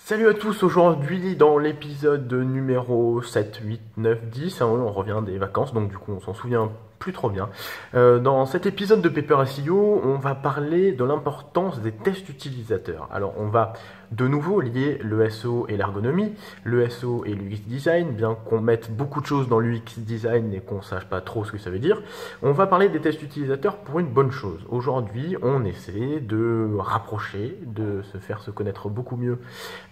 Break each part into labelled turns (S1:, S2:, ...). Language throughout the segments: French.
S1: Salut à tous, aujourd'hui dans l'épisode numéro 7, 8, 9, 10, on revient des vacances, donc du coup on s'en souvient plus trop bien. Dans cet épisode de Paper SEO, on va parler de l'importance des tests utilisateurs. Alors on va de nouveau lier le SEO et l'ergonomie, le SEO et l'UX design, bien qu'on mette beaucoup de choses dans l'UX design et qu'on sache pas trop ce que ça veut dire. On va parler des tests utilisateurs pour une bonne chose. Aujourd'hui, on essaie de rapprocher, de se faire se connaître beaucoup mieux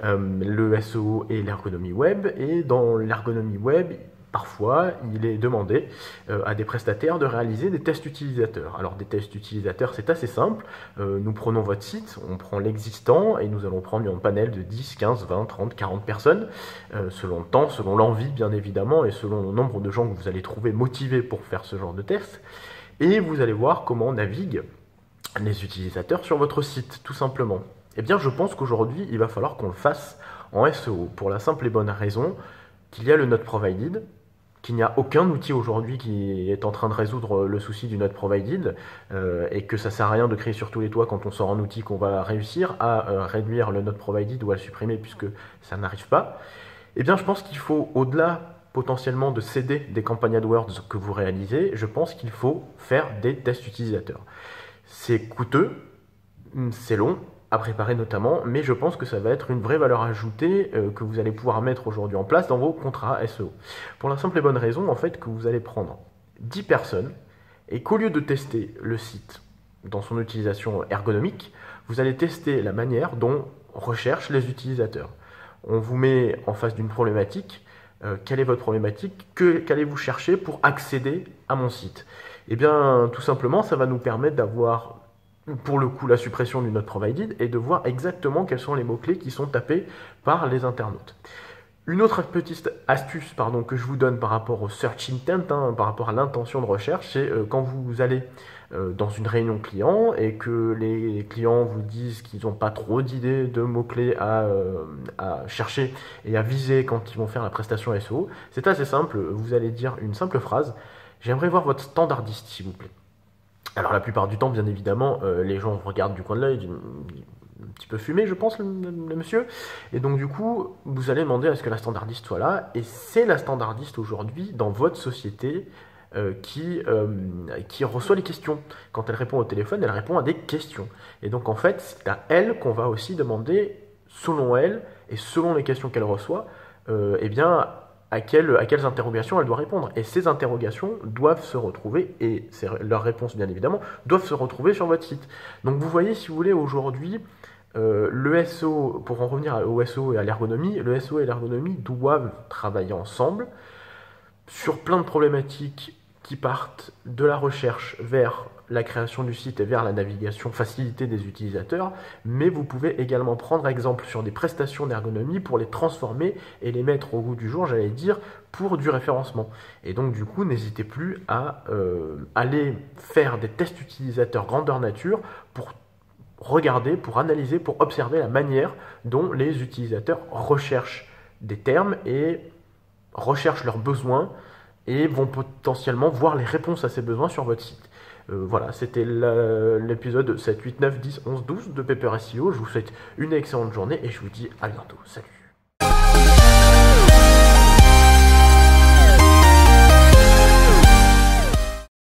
S1: le SEO et l'ergonomie web. Et dans l'ergonomie web, parfois, il est demandé à des prestataires de réaliser des tests utilisateurs. Alors, des tests utilisateurs, c'est assez simple. Nous prenons votre site, on prend l'existant et nous allons prendre un panel de 10, 15, 20, 30, 40 personnes, selon le temps, selon l'envie, bien évidemment, et selon le nombre de gens que vous allez trouver motivés pour faire ce genre de test. Et vous allez voir comment naviguent les utilisateurs sur votre site, tout simplement. Eh bien, je pense qu'aujourd'hui, il va falloir qu'on le fasse en SEO, pour la simple et bonne raison qu'il y a le Not Provided, qu'il n'y a aucun outil aujourd'hui qui est en train de résoudre le souci du Not Provided, et que ça sert à rien de créer sur tous les toits quand on sort un outil qu'on va réussir à réduire le Not Provided ou à le supprimer puisque ça n'arrive pas. Eh bien, je pense qu'il faut, au-delà potentiellement de céder des campagnes AdWords que vous réalisez, je pense qu'il faut faire des tests utilisateurs. C'est coûteux, c'est long à préparer notamment, mais je pense que ça va être une vraie valeur ajoutée que vous allez pouvoir mettre aujourd'hui en place dans vos contrats SEO. Pour la simple et bonne raison, en fait, que vous allez prendre 10 personnes et qu'au lieu de tester le site dans son utilisation ergonomique, vous allez tester la manière dont recherchent les utilisateurs. On vous met en face d'une problématique. Quelle est votre problématique? Qu'allez-vous chercher pour accéder à mon site? Eh bien, tout simplement, ça va nous permettre d'avoir pour le coup la suppression du Not Provided et de voir exactement quels sont les mots-clés qui sont tapés par les internautes. Une autre petite astuce que je vous donne par rapport au search intent, par rapport à l'intention de recherche, c'est quand vous allez dans une réunion client et que les clients vous disent qu'ils n'ont pas trop d'idées de mots-clés à chercher et à viser quand ils vont faire la prestation SEO. C'est assez simple, vous allez dire une simple phrase: j'aimerais voir votre standardiste s'il vous plaît. Alors la plupart du temps, bien évidemment, les gens regardent du coin de l'œil, un petit peu fumé, je pense, le monsieur. Et donc du coup, vous allez demander à ce que la standardiste soit là. Et c'est la standardiste aujourd'hui, dans votre société, qui reçoit les questions. Quand elle répond au téléphone, elle répond à des questions. Et donc en fait, c'est à elle qu'on va aussi demander, selon elle, et selon les questions qu'elle reçoit, eh bien, à quelles interrogations elle doit répondre. Et ces interrogations doivent se retrouver, et leurs réponses bien évidemment, doivent se retrouver sur votre site. Donc vous voyez, si vous voulez, aujourd'hui, le SEO, pour en revenir au SEO et à l'ergonomie, le SEO et l'ergonomie doivent travailler ensemble sur plein de problématiques qui partent de la recherche vers la création du site et vers la navigation facilitée des utilisateurs, mais vous pouvez également prendre exemple sur des prestations d'ergonomie pour les transformer et les mettre au goût du jour, j'allais dire, pour du référencement. Et donc du coup, n'hésitez plus à aller faire des tests utilisateurs grandeur nature pour regarder, pour analyser, pour observer la manière dont les utilisateurs recherchent des termes et recherchent leurs besoins et vont potentiellement voir les réponses à ces besoins sur votre site. Voilà, c'était l'épisode 7, 8, 9, 10, 11, 12 de Paper SEO. Je vous souhaite une excellente journée et je vous dis à bientôt. Salut!